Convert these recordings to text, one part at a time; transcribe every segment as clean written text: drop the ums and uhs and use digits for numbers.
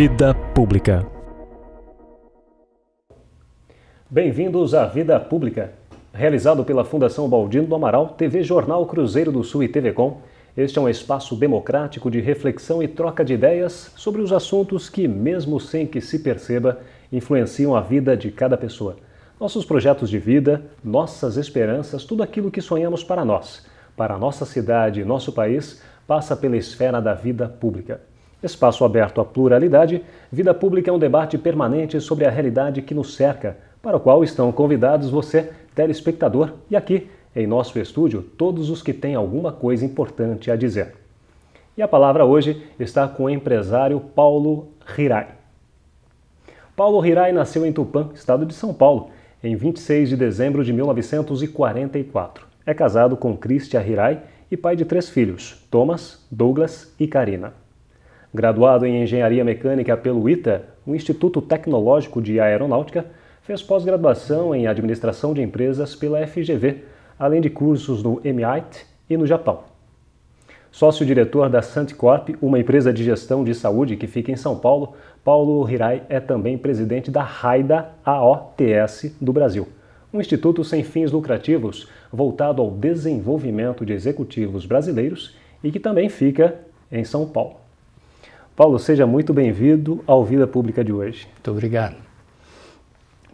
Vida Pública. Bem-vindos à Vida Pública, realizado pela Fundação Baldino do Amaral, TV Jornal Cruzeiro do Sul e TV Com. Este é um espaço democrático de reflexão e troca de ideias sobre os assuntos que, mesmo sem que se perceba, influenciam a vida de cada pessoa. Nossos projetos de vida, nossas esperanças, tudo aquilo que sonhamos para nós, para a nossa cidade e nosso país, passa pela esfera da vida pública. Espaço aberto à pluralidade, Vida Pública é um debate permanente sobre a realidade que nos cerca, para o qual estão convidados você, telespectador, e aqui, em nosso estúdio, todos os que têm alguma coisa importante a dizer. E a palavra hoje está com o empresário Paulo Hirai. Paulo Hirai nasceu em Tupã, estado de São Paulo, em 26 de dezembro de 1944. É casado com Cristia Hirai e pai de 3 filhos, Thomas, Douglas e Karina. Graduado em Engenharia Mecânica pelo ITA, o Instituto Tecnológico de Aeronáutica, fez pós-graduação em Administração de Empresas pela FGV, além de cursos no MIT e no Japão. Sócio-diretor da Santicorp, uma empresa de gestão de saúde que fica em São Paulo, Paulo Hirai é também presidente da RAIDA AOTS do Brasil, um instituto sem fins lucrativos voltado ao desenvolvimento de executivos brasileiros e que também fica em São Paulo. Paulo, seja muito bem-vindo ao Vida Pública de hoje. Muito obrigado.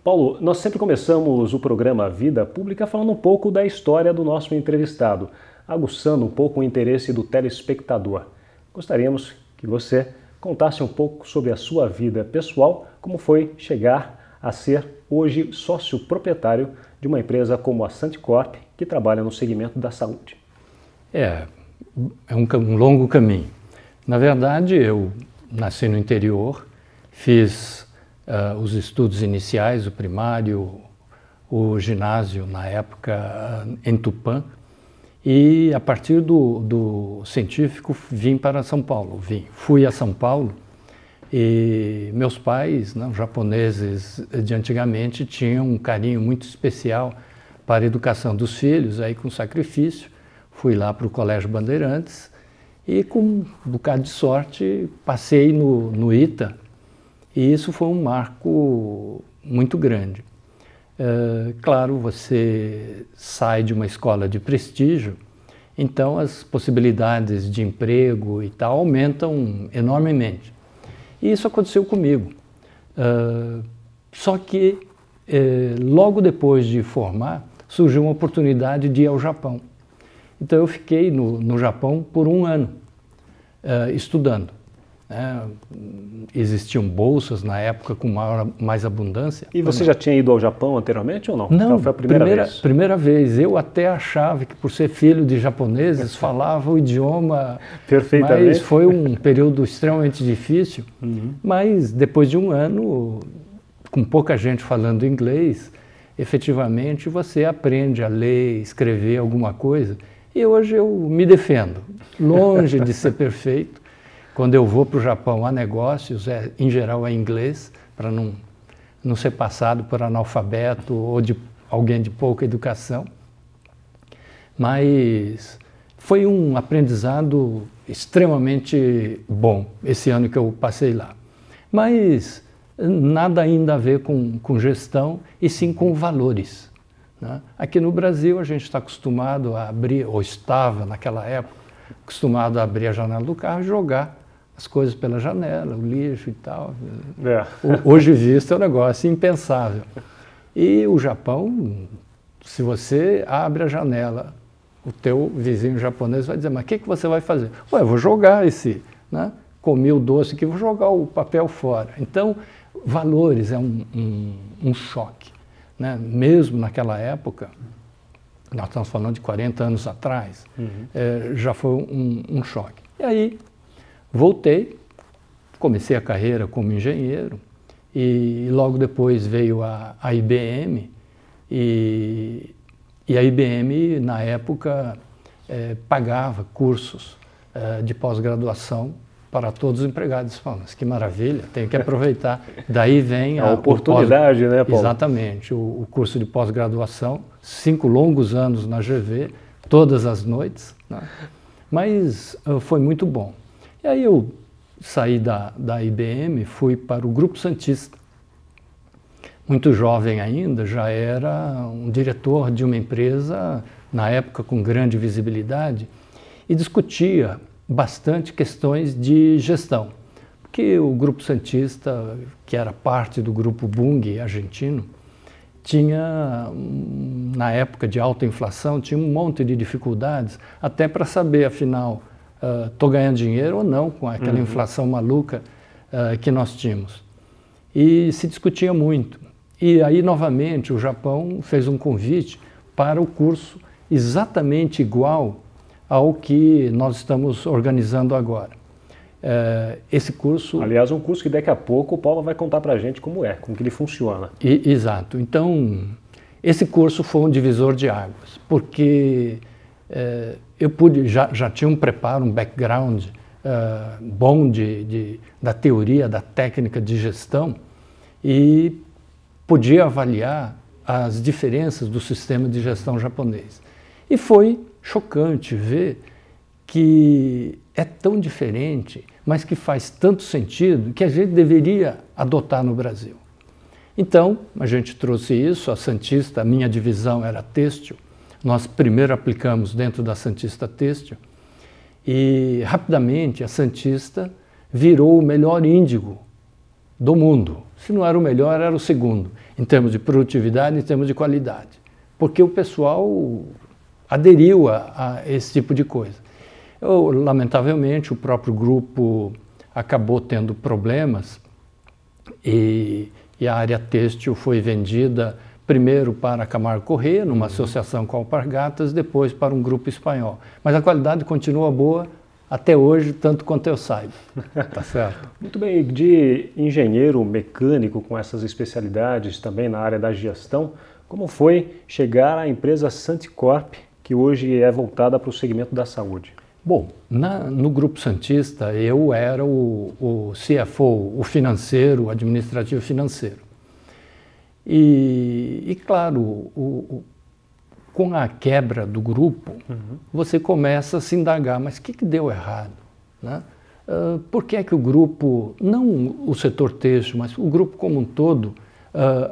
Paulo, nós sempre começamos o programa Vida Pública falando um pouco da história do nosso entrevistado, aguçando um pouco o interesse do telespectador. Gostaríamos que você contasse um pouco sobre a sua vida pessoal, como foi chegar a ser hoje sócio proprietário de uma empresa como a Santicorp, que trabalha no segmento da saúde. É um longo caminho. Na verdade, eu nasci no interior, fiz os estudos iniciais, o primário, o ginásio, na época, em Tupã, e a partir do científico vim para São Paulo. Fui a São Paulo e meus pais, os japoneses de antigamente, tinham um carinho muito especial para a educação dos filhos, aí com sacrifício, fui lá para o Colégio Bandeirantes e com um bocado de sorte passei no ITA, e isso foi um marco muito grande. Claro, você sai de uma escola de prestígio, então as possibilidades de emprego e tal aumentam enormemente. E isso aconteceu comigo. Só que logo depois de formar, surgiu uma oportunidade de ir ao Japão. Então eu fiquei no Japão por 1 ano, estudando. Existiam bolsas na época com mais abundância. E você já tinha ido ao Japão anteriormente ou não? Não, então foi a primeira vez? Primeira vez. Eu até achava que por ser filho de japoneses falava o idioma perfeitamente. Mas foi um período extremamente difícil. Mas depois de 1 ano, com pouca gente falando inglês, efetivamente você aprende a ler, escrever alguma coisa. E hoje eu me defendo, longe de ser perfeito. Quando eu vou para o Japão a negócios, em geral é inglês, para não ser passado por analfabeto ou de alguém de pouca educação. Mas foi um aprendizado extremamente bom esse ano que eu passei lá. Mas nada ainda a ver com gestão e sim com valores. Aqui no Brasil a gente está acostumado a abrir, ou estava naquela época, acostumado a abrir a janela do carro e jogar as coisas pela janela, o lixo e tal. Hoje visto é um negócio impensável. E o Japão, se você abre a janela, o teu vizinho japonês vai dizer, mas o que você vai fazer? Ué, eu vou jogar comi o doce aqui, vou jogar o papel fora. Então, valores é um choque. Mesmo naquela época, nós estamos falando de 40 anos atrás, já foi um choque. E aí, voltei, comecei a carreira como engenheiro e logo depois veio a IBM e a IBM, na época, pagava cursos de pós-graduação para todos os empregados. Mas que maravilha, tenho que aproveitar. Daí vem a oportunidade, né, Paulo? Exatamente, o curso de pós-graduação, 5 longos anos na GV, todas as noites, Mas foi muito bom. E aí eu saí da IBM, fui para o Grupo Santista. Muito jovem ainda, já era um diretor de uma empresa, na época com grande visibilidade, e discutia bastante questões de gestão. Porque o Grupo Santista, que era parte do Grupo Bunge argentino, tinha, na época de alta inflação, tinha um monte de dificuldades, até para saber, afinal, estou ganhando dinheiro ou não com aquela inflação maluca que nós tínhamos. E se discutia muito. E aí, novamente, o Japão fez um convite para o curso exatamente igual ao que nós estamos organizando agora. Esse curso... Aliás, um curso que daqui a pouco o Paulo vai contar para a gente como que ele funciona. Exato. Então, esse curso foi um divisor de águas, porque eu pude, já tinha um preparo, um background bom da teoria, da técnica de gestão, e podia avaliar as diferenças do sistema de gestão japonês. E foi chocante ver que é tão diferente, mas que faz tanto sentido que a gente deveria adotar no Brasil. Então, a gente trouxe isso, a Santista, a minha divisão era têxtil, nós primeiro aplicamos dentro da Santista Têxtil, e rapidamente a Santista virou o melhor índigo do mundo. Se não era o melhor, era o segundo, em termos de produtividade, em termos de qualidade. Porque o pessoal aderiu a esse tipo de coisa. Lamentavelmente, o próprio grupo acabou tendo problemas e a área têxtil foi vendida primeiro para a Camargo Corrêa, numa associação com a Alpargatas, depois para um grupo espanhol. Mas a qualidade continua boa até hoje, tanto quanto eu saiba. Tá certo? Muito bem. De engenheiro mecânico com essas especialidades também na área da gestão, como foi chegar à empresa Santicorp, que hoje é voltada para o segmento da saúde? Bom, no Grupo Santista eu era o CFO, o financeiro, o administrativo financeiro. E claro, com a quebra do grupo, você começa a se indagar, mas o que deu errado? Né? Por que é que o grupo, não o setor têxtil, mas o grupo como um todo,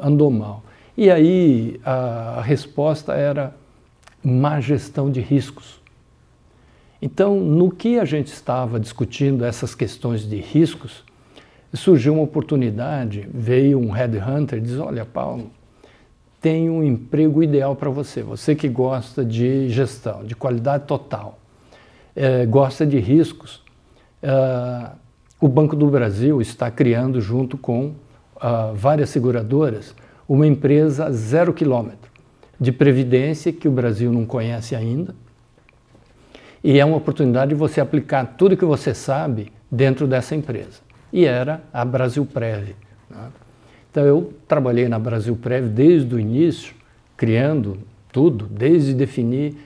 andou mal? E aí a resposta era má gestão de riscos. Então, no que a gente estava discutindo essas questões de riscos, surgiu uma oportunidade, veio um headhunter e disse, olha, Paulo, tem um emprego ideal para você, você que gosta de gestão, de qualidade total, gosta de riscos. O Banco do Brasil está criando, junto com várias seguradoras, uma empresa 0 quilômetro de previdência que o Brasil não conhece ainda. E é uma oportunidade de você aplicar tudo que você sabe dentro dessa empresa. E era a Brasilprev. Né? Então eu trabalhei na Brasilprev desde o início, criando tudo, desde definir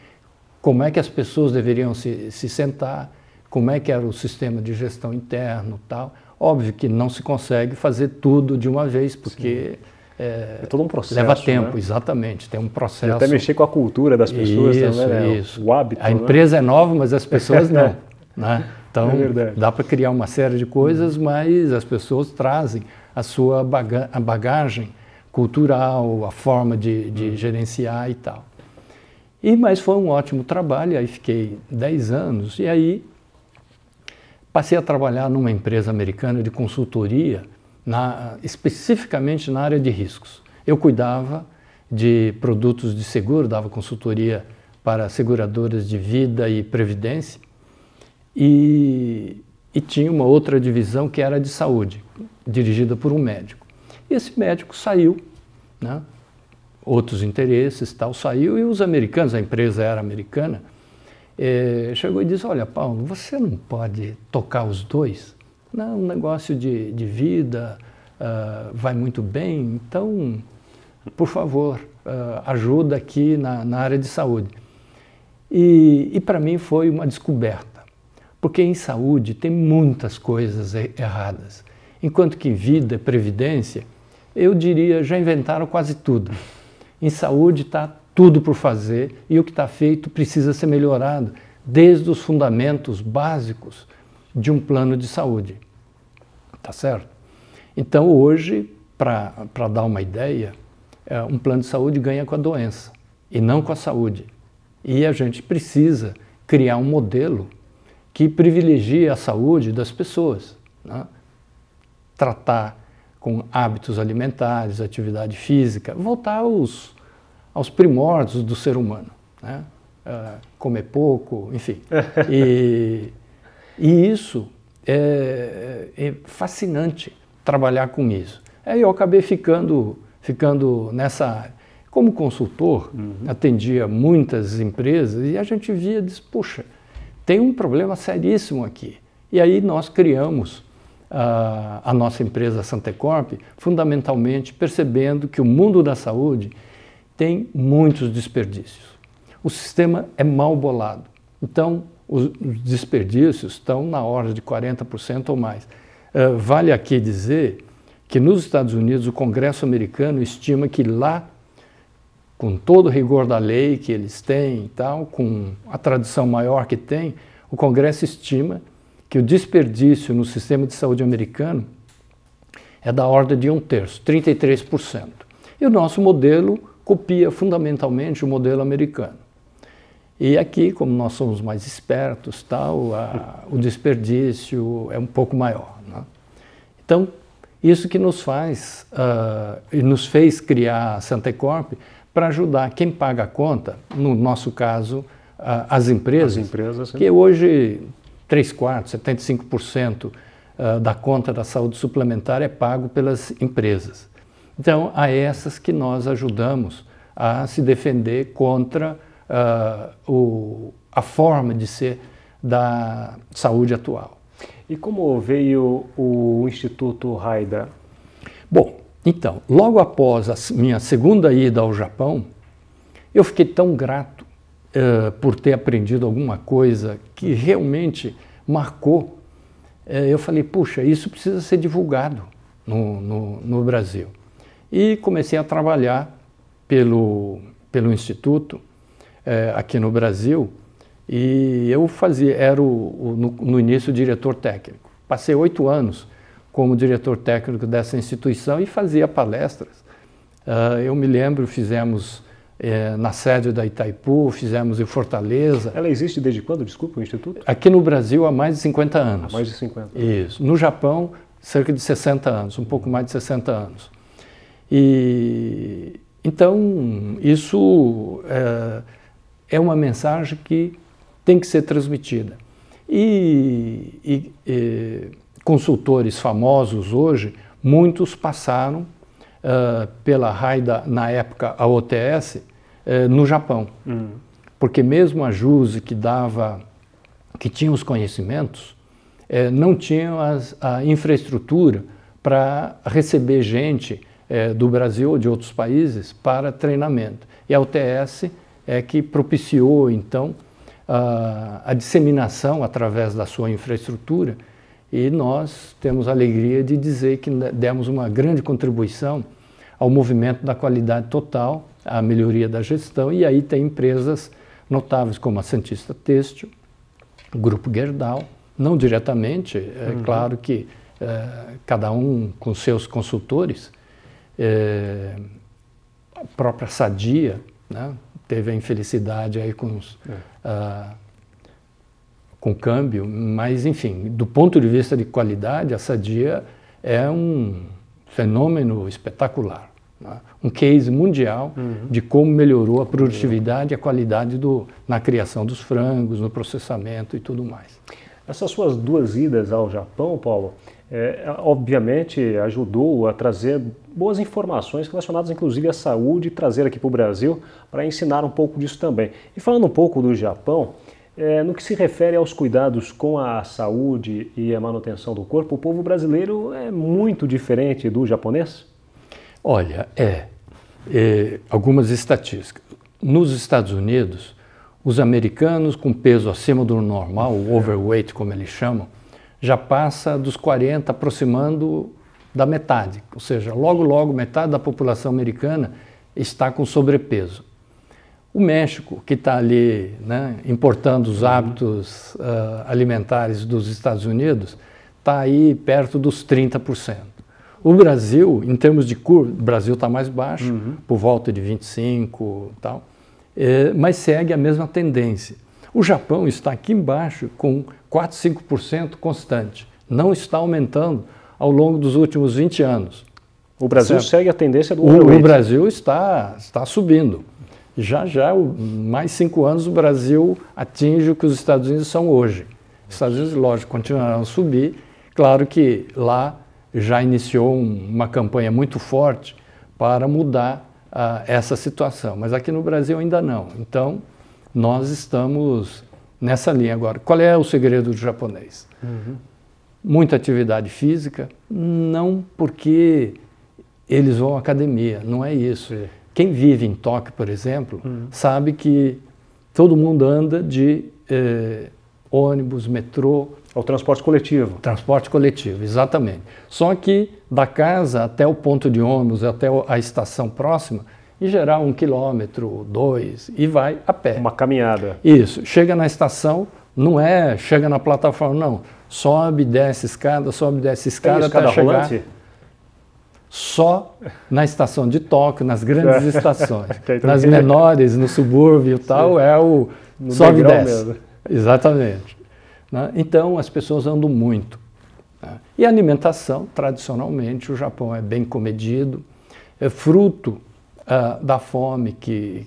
como é que as pessoas deveriam se sentar, como é que era o sistema de gestão interno e tal. Óbvio que não se consegue fazer tudo de uma vez, porque é todo um processo. Leva tempo, né? Exatamente, tem um processo. E até mexer com a cultura das pessoas também, né? Isso. O hábito. A empresa é nova, mas as pessoas não. Né? Então, dá para criar uma série de coisas, mas as pessoas trazem a sua bagagem cultural, a forma de gerenciar e tal. Mas foi um ótimo trabalho, aí fiquei 10 anos, e aí passei a trabalhar numa empresa americana de consultoria, especificamente na área de riscos. Eu cuidava de produtos de seguro, dava consultoria para seguradoras de vida e previdência, e tinha uma outra divisão que era de saúde, dirigida por um médico. E esse médico saiu, né? Outros interesses, tal, saiu, e os americanos, a empresa era americana, chegou e disse, olha, Paulo, você não pode tocar os dois? Não, um negócio de vida vai muito bem, então, por favor, ajuda aqui na área de saúde. E para mim foi uma descoberta, porque em saúde tem muitas coisas erradas, enquanto que em vida e previdência, eu diria, já inventaram quase tudo. Em saúde está tudo por fazer e o que está feito precisa ser melhorado, desde os fundamentos básicos de um plano de saúde. tá certo? Então hoje, para dar uma ideia, um plano de saúde ganha com a doença e não com a saúde. E a gente precisa criar um modelo que privilegie a saúde das pessoas, né? Tratar com hábitos alimentares, atividade física, voltar aos primórdios do ser humano, né? Comer pouco, enfim. E isso é fascinante, trabalhar com isso. Aí eu acabei ficando nessa área. Como consultor, atendia muitas empresas e a gente via, disse, puxa, tem um problema seríssimo aqui. E aí nós criamos a nossa empresa Santecorp, fundamentalmente percebendo que o mundo da saúde tem muitos desperdícios. O sistema é mal bolado. Então, os desperdícios estão na ordem de 40% ou mais. Vale aqui dizer que nos Estados Unidos o Congresso americano estima que lá, com todo o rigor da lei que eles têm e tal, com a tradição maior que tem, o Congresso estima que o desperdício no sistema de saúde americano é da ordem de 1/3, 33%. E o nosso modelo copia fundamentalmente o modelo americano. E aqui, como nós somos mais espertos, tal, o desperdício é um pouco maior, né? Então, isso que nos faz, e nos fez criar a Santecorp para ajudar quem paga a conta, no nosso caso, as empresas, que hoje 3/4, 75% da conta da saúde suplementar é pago pelas empresas. Então, a essas que nós ajudamos a se defender contra a forma de ser da saúde atual. E como veio o Instituto Raida? Bom, então, logo após a minha segunda ida ao Japão, eu fiquei tão grato por ter aprendido alguma coisa que realmente marcou. Eu falei, puxa, isso precisa ser divulgado no Brasil. E comecei a trabalhar pelo Instituto aqui no Brasil, e eu era no início diretor técnico. Passei 8 anos como diretor técnico dessa instituição e fazia palestras. Eu me lembro, fizemos na sede da Itaipu, fizemos em Fortaleza. Ela existe desde quando, desculpa, o Instituto? Aqui no Brasil há mais de 50 anos. Há mais de 50. Isso. No Japão, cerca de 60 anos, um pouco mais de 60 anos. E então, isso é uma mensagem que tem que ser transmitida. E consultores famosos hoje, muitos passaram pela Raida, na época a OTS, no Japão. Porque mesmo a JUSE, que tinha os conhecimentos, não tinha a infraestrutura para receber gente do Brasil ou de outros países para treinamento. E a OTS é que propiciou, então, a disseminação através da sua infraestrutura, e nós temos a alegria de dizer que demos uma grande contribuição ao movimento da qualidade total, à melhoria da gestão, e aí tem empresas notáveis como a Santista Têxtil, o Grupo Gerdau, não diretamente, claro que cada um com seus consultores, a própria Sadia, né, teve a infelicidade aí com câmbio, mas enfim, do ponto de vista de qualidade, a Sadia é um fenômeno espetacular, né? Um case mundial de como melhorou a produtividade e a qualidade na criação dos frangos, no processamento e tudo mais. Essas suas 2 idas ao Japão, Paulo, obviamente ajudou a trazer boas informações relacionadas inclusive à saúde e trazer aqui para o Brasil para ensinar um pouco disso também. E falando um pouco do Japão, no que se refere aos cuidados com a saúde e a manutenção do corpo, o povo brasileiro é muito diferente do japonês? Olha, algumas estatísticas. Nos Estados Unidos, os americanos com peso acima do normal, o overweight como eles chamam, já passa dos 40, aproximando da metade. Ou seja, logo metade da população americana está com sobrepeso. O México, que está ali, né, importando os hábitos alimentares dos Estados Unidos, está aí perto dos 30%. O Brasil, em termos de curva, o Brasil está mais baixo, por volta de 25% e tal, mas segue a mesma tendência. O Japão está aqui embaixo com 4, 5% constante. Não está aumentando ao longo dos últimos 20 anos. O Brasil segue a tendência do O Brasil está subindo. Já, mais 5 anos, o Brasil atinge o que os Estados Unidos são hoje. Os Estados Unidos, lógico, continuarão a subir. Claro que lá já iniciou uma campanha muito forte para mudar essa situação, mas aqui no Brasil ainda não. Então, nós estamos nessa linha agora. Qual é o segredo do japonês? Muita atividade física, não porque eles vão à academia, não é isso. Quem vive em Tóquio, por exemplo, sabe que todo mundo anda de ônibus, metrô. É o transporte coletivo. Transporte coletivo, exatamente. Só que da casa até o ponto de ônibus, até a estação próxima, em geral 1 quilômetro, 2, e vai a pé. Uma caminhada. Isso. Chega na estação, não é chega na plataforma, não. Sobe, desce escada até chegar. Rolante? Só na estação de Tóquio, nas grandes estações. Nas menores, no subúrbio e tal, é o no sobe e desce. Mesmo. Exatamente. Então, as pessoas andam muito. E a alimentação, tradicionalmente, o Japão é bem comedido, é fruto da fome que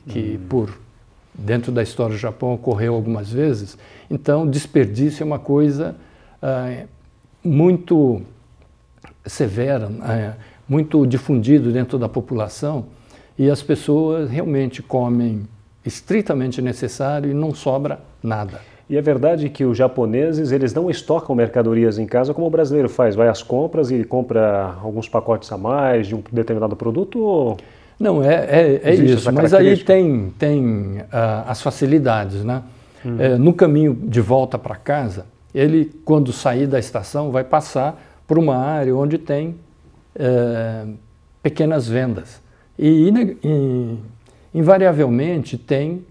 dentro da história do Japão, ocorreu algumas vezes. Então, desperdício é uma coisa muito severa, muito difundido dentro da população, e as pessoas realmente comem estritamente necessário e não sobra nada. E é verdade que os japoneses, eles não estocam mercadorias em casa como o brasileiro faz, vai às compras e compra alguns pacotes a mais de um determinado produto? Ou... Não, é isso, mas aí tem as facilidades, né? No caminho de volta para casa, ele, quando sair da estação, vai passar por uma área onde tem pequenas vendas. E invariavelmente tem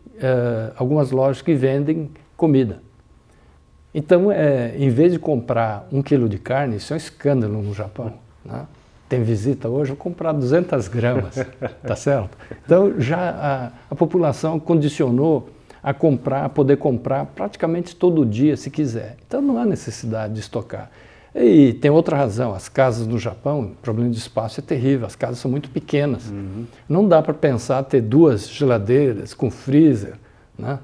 algumas lojas que vendem comida. Então, em vez de comprar 1 quilo de carne, isso é um escândalo no Japão, né? Tem visita hoje, vou comprar 200 gramas, tá certo? Então, já a população condicionou a poder comprar praticamente todo dia, se quiser. Então, não há necessidade de estocar. E tem outra razão, as casas no Japão, o problema de espaço é terrível, as casas são muito pequenas. Não dá para pensar ter 2 geladeiras com freezer, né?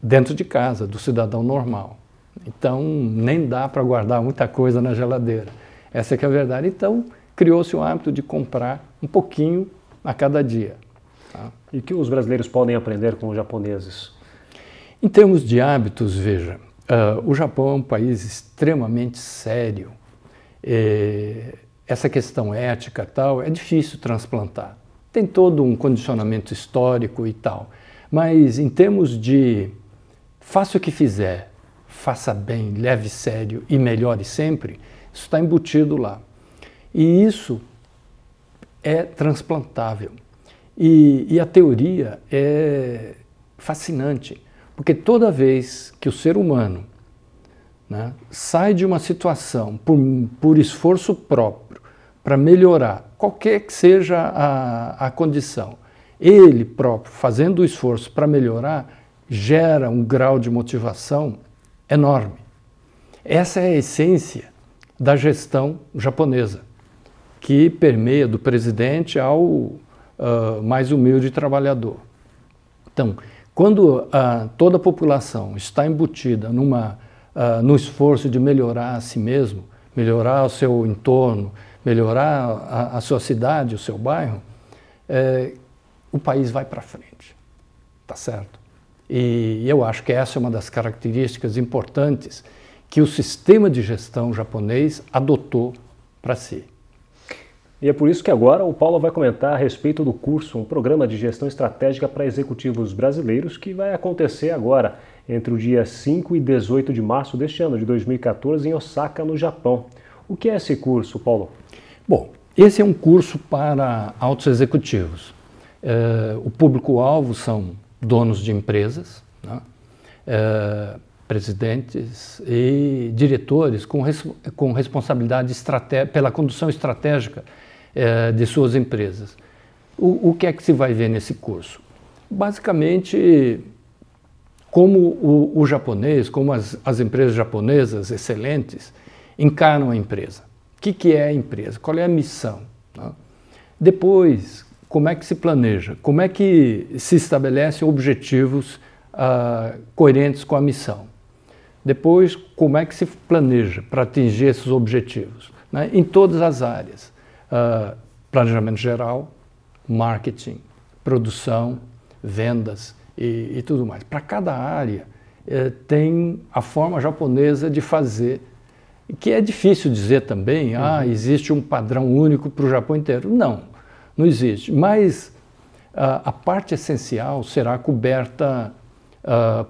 Dentro de casa, do cidadão normal. Então, nem dá para guardar muita coisa na geladeira. Essa que é a verdade. Então, criou-se o hábito de comprar um pouquinho a cada dia. Tá? E o que os brasileiros podem aprender com os japoneses? Em termos de hábitos, veja, o Japão é um país extremamente sério. Essa questão ética e tal, é difícil transplantar. Tem todo um condicionamento histórico e tal. Mas em termos de faça o que fizer, faça bem, leve sério e melhore sempre, isso está embutido lá. E isso é transplantável. E a teoria é fascinante, porque toda vez que o ser humano, né, sai de uma situação por esforço próprio para melhorar, qualquer que seja a condição, ele próprio fazendo o esforço para melhorar, gera um grau de motivação enorme. Essa é a essência da gestão japonesa, que permeia do presidente ao mais humilde trabalhador. Então, quando toda a população está embutida no esforço de melhorar a si mesmo, melhorar o seu entorno, melhorar a sua cidade, o seu bairro, o país vai para frente, tá certo? E eu acho que essa é uma das características importantes que o sistema de gestão japonês adotou para si. E é por isso que agora o Paulo vai comentar a respeito do curso, um programa de gestão estratégica para executivos brasileiros que vai acontecer agora, entre o dia 5 e 18 de março deste ano, de 2014, em Osaka, no Japão. O que é esse curso, Paulo? Bom, esse é um curso para altos executivos. O público-alvo são donos de empresas, né? presidentes e diretores com responsabilidade pela condução estratégica de suas empresas. O que é que se vai ver nesse curso? Basicamente, como o japonês, como as empresas japonesas excelentes encaram a empresa. O que é a empresa? Qual é a missão? Né? Depois, como é que se planeja? Como é que se estabelecem objetivos coerentes com a missão? Depois, como é que se planeja para atingir esses objetivos? Né? Em todas as áreas. Planejamento geral, marketing, produção, vendas e tudo mais. Para cada área tem a forma japonesa de fazer, que é difícil dizer também, existe um padrão único para o Japão inteiro. Não existe. Mas a parte essencial será coberta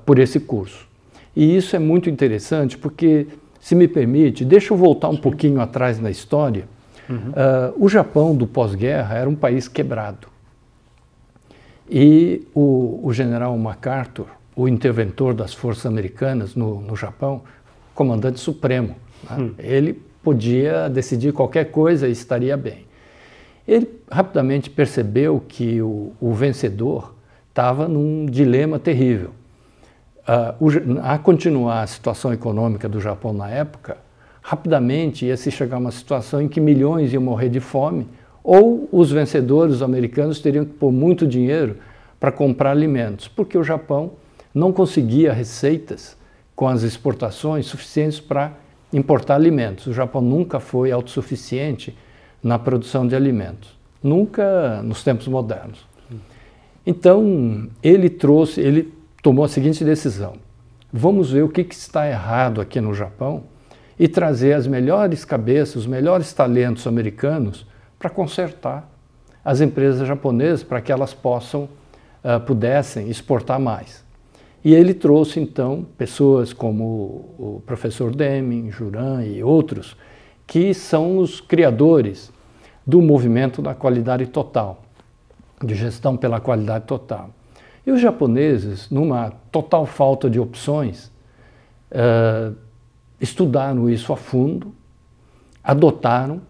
por esse curso. E isso é muito interessante porque, se me permite, deixa eu voltar um pouquinho atrás na história. O Japão do pós-guerra era um país quebrado. E o general MacArthur, o interventor das forças americanas no Japão, comandante supremo, né? Ele podia decidir qualquer coisa e estaria bem. Ele rapidamente percebeu que o vencedor estava num dilema terrível. A continuar a situação econômica do Japão na época, rapidamente ia se chegar a uma situação em que milhões iam morrer de fome, ou os vencedores americanos teriam que pôr muito dinheiro para comprar alimentos, porque o Japão não conseguia receitas com as exportações suficientes para importar alimentos. O Japão nunca foi autossuficiente na produção de alimentos, nunca nos tempos modernos. Então, ele tomou a seguinte decisão: vamos ver o que está errado aqui no Japão e trazer as melhores cabeças, os melhores talentos americanos para consertar as empresas japonesas, para que elas pudessem exportar mais. E ele trouxe, então, pessoas como o professor Deming, Juran e outros, que são os criadores do movimento da qualidade total, de gestão pela qualidade total. E os japoneses, numa total falta de opções, estudaram isso a fundo, adotaram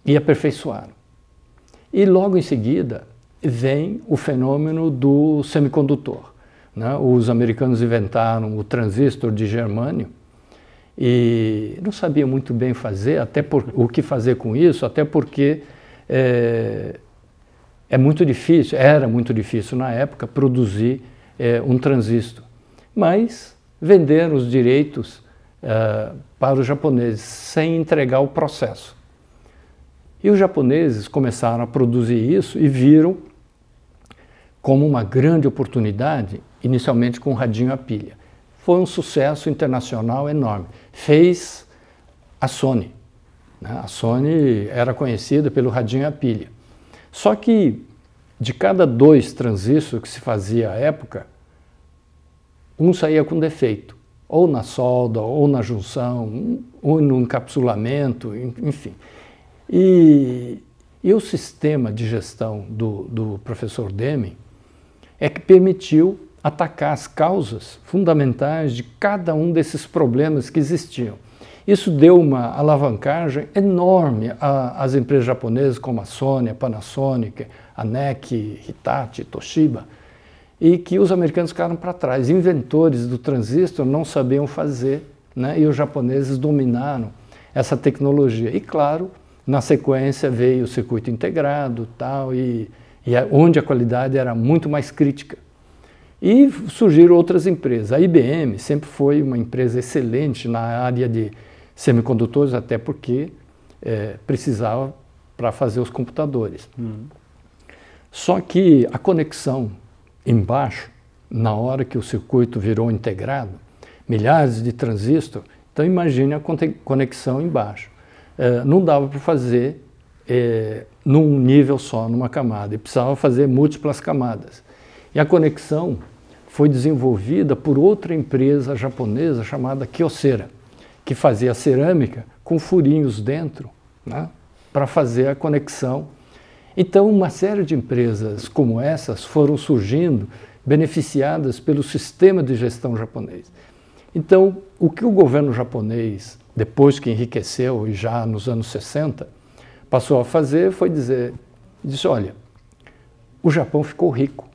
e aperfeiçoaram. E logo em seguida vem o fenômeno do semicondutor, né? Os americanos inventaram o transistor de germânio e não sabiam muito bem o que fazer com isso, até porque era muito difícil na época produzir um transistor. Mas venderam os direitos para os japoneses sem entregar o processo. E os japoneses começaram a produzir isso e viram como uma grande oportunidade, inicialmente com o radinho a pilha. Foi um sucesso internacional enorme. Fez a Sony, né? A Sony era conhecida pelo radinho a pilha. Só que de cada 2 transistores que se fazia à época, um saía com defeito, ou na solda, ou na junção, ou no encapsulamento, enfim. E o sistema de gestão do professor Deming é que permitiu atacar as causas fundamentais de cada um desses problemas que existiam. Isso deu uma alavancagem enorme às empresas japonesas como a Sony, a Panasonic, a NEC, Hitachi, Toshiba, e que os americanos ficaram para trás. Inventores do transistor não sabiam fazer, né? E os japoneses dominaram essa tecnologia. E claro, na sequência veio o circuito integrado, onde a qualidade era muito mais crítica. E surgiram outras empresas. A IBM sempre foi uma empresa excelente na área de semicondutores, até porque precisava para fazer os computadores. Só que a conexão embaixo, na hora que o circuito virou integrado, milhares de transistores, então imagine a conexão embaixo. Não dava para fazer num nível só, numa camada, e precisava fazer múltiplas camadas. E a conexão foi desenvolvida por outra empresa japonesa chamada Kyocera, que fazia cerâmica com furinhos dentro, né, para fazer a conexão. Então, uma série de empresas como essas foram surgindo, beneficiadas pelo sistema de gestão japonês. Então, o que o governo japonês, depois que enriqueceu, e já nos anos 60, passou a fazer foi disse, olha, o Japão ficou rico,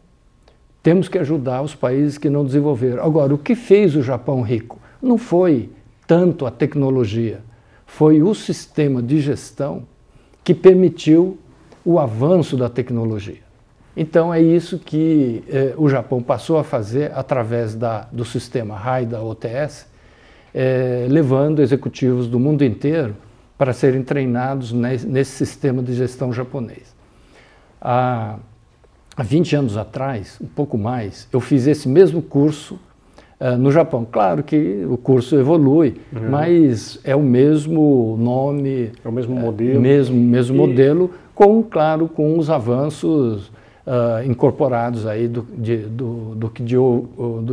temos que ajudar os países que não desenvolveram. Agora, o que fez o Japão rico? Não foi tanto a tecnologia, foi o sistema de gestão que permitiu o avanço da tecnologia. Então é isso que o Japão passou a fazer através do sistema Haida OTS, levando executivos do mundo inteiro para serem treinados nesse sistema de gestão japonês. Há 20 anos atrás, um pouco mais, eu fiz esse mesmo curso no Japão. Claro que o curso evolui, mas é o mesmo nome, é o mesmo modelo, mesmo modelo, claro, com os avanços incorporados aí do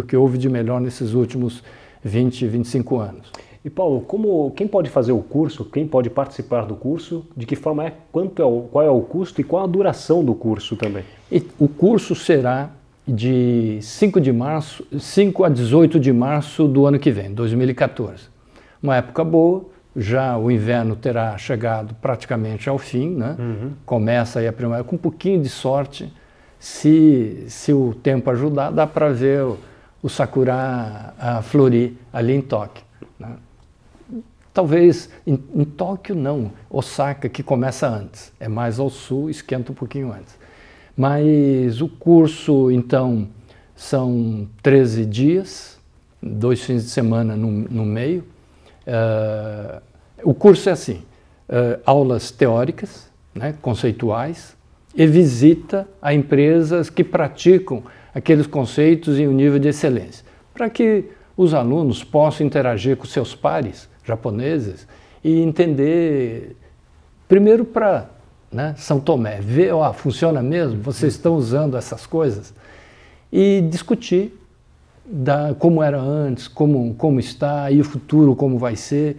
que houve de melhor nesses últimos 20, 25 anos. E Paulo, quem pode fazer o curso, quem pode participar do curso, de que forma qual é o custo e qual a duração do curso também? O curso será de 5 a 18 de março do ano que vem, 2014. Uma época boa, já o inverno terá chegado praticamente ao fim, né? Começa aí a primavera, com um pouquinho de sorte, se o tempo ajudar, dá para ver o sakura florir ali em Tóquio, né? Talvez em Tóquio não, Osaka que começa antes, é mais ao sul, esquenta um pouquinho antes. Mas o curso, então, são 13 dias, 2 fins de semana no meio. O curso é assim, aulas teóricas, né, conceituais, e visita a empresas que praticam aqueles conceitos em um nível de excelência, para que os alunos possam interagir com seus pares japoneses e entender, primeiro para São Tomé, ver, funciona mesmo, vocês estão usando essas coisas, e discutir como era antes, como está, e o futuro como vai ser,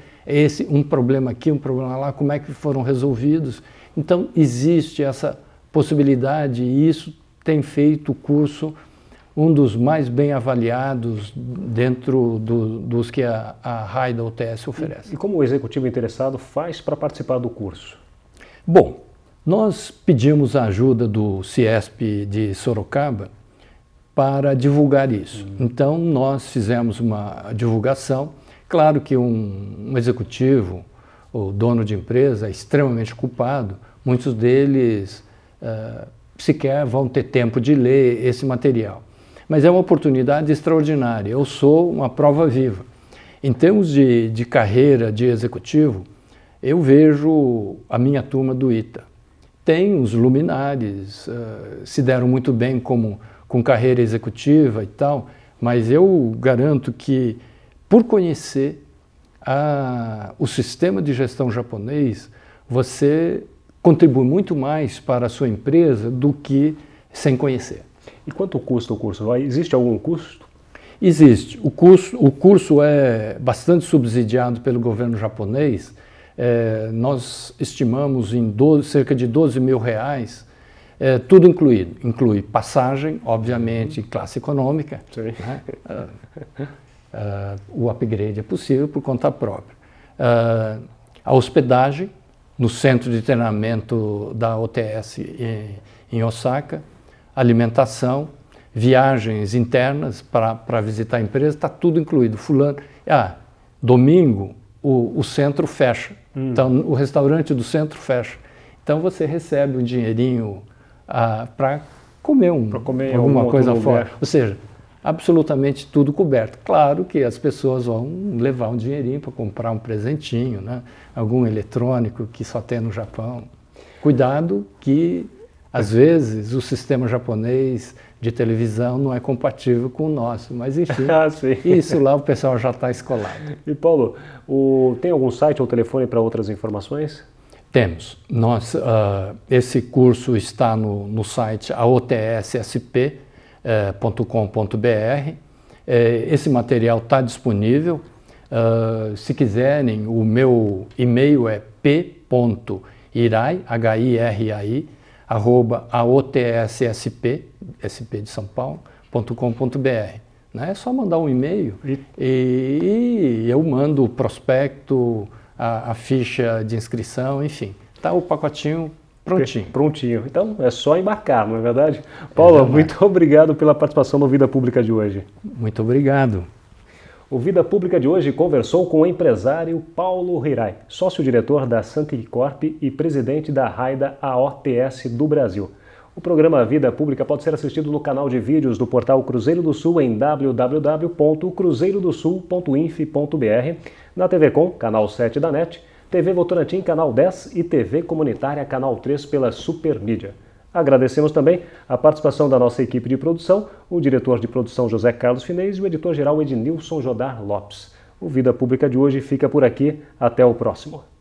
um problema aqui, um problema lá, como é que foram resolvidos. Então existe essa possibilidade e isso tem feito o curso um dos mais bem avaliados dentro dos que a Haida OTS oferece. E como o executivo interessado faz para participar do curso? Bom, nós pedimos a ajuda do CIESP de Sorocaba para divulgar isso. Então, nós fizemos uma divulgação. Claro que um executivo, ou dono de empresa, é extremamente culpado. Muitos deles sequer vão ter tempo de ler esse material. Mas é uma oportunidade extraordinária. Eu sou uma prova viva. Em termos de carreira de executivo, eu vejo a minha turma do ITA. Tem os luminares, se deram muito bem com carreira executiva e tal, mas eu garanto que, por conhecer o sistema de gestão japonês, você contribui muito mais para a sua empresa do que sem conhecer. E quanto custa o curso? Existe algum custo? Existe. O curso é bastante subsidiado pelo governo japonês. Nós estimamos em cerca de R$12 mil, tudo incluído. Inclui passagem, obviamente, classe econômica. Né? O upgrade é possível por conta própria. A hospedagem no centro de treinamento da OTS em Osaka, alimentação, viagens internas para visitar a empresa, está tudo incluído. Domingo o centro fecha, então o restaurante do centro fecha. Então você recebe um dinheirinho para comer, alguma coisa fora. Ou seja, absolutamente tudo coberto. Claro que as pessoas vão levar um dinheirinho para comprar um presentinho, né? Algum eletrônico que só tem no Japão. Cuidado que, às vezes, o sistema japonês de televisão não é compatível com o nosso, mas enfim, isso lá o pessoal já está escolado. E Paulo, tem algum site ou telefone para outras informações? Temos. Esse curso está no site aotssp.com.br. Esse material está disponível. Se quiserem, o meu e-mail é p.irai, H-I-R-A-I, @aotssp, SP de São Paulo, .com.br. né? É só mandar um e-mail e eu mando o prospecto, a ficha de inscrição, enfim. Está o pacotinho prontinho. Prontinho. Então é só embarcar, não é verdade? Paulo, muito obrigado pela participação no Vida Pública de hoje. Muito obrigado. O Vida Pública de hoje conversou com o empresário Paulo Rirai, sócio-diretor da Santicorp e presidente da Raida AOTS do Brasil. O programa Vida Pública pode ser assistido no canal de vídeos do portal Cruzeiro do Sul em www.cruzeirodosul.inf.br, na TV Com, canal 7 da NET, TV Votorantim, canal 10 e TV Comunitária, canal 3 pela Supermídia. Agradecemos também a participação da nossa equipe de produção, o diretor de produção José Carlos Finez e o editor-geral Ednilson Jodar Lopes. O Vida Pública de hoje fica por aqui. Até o próximo.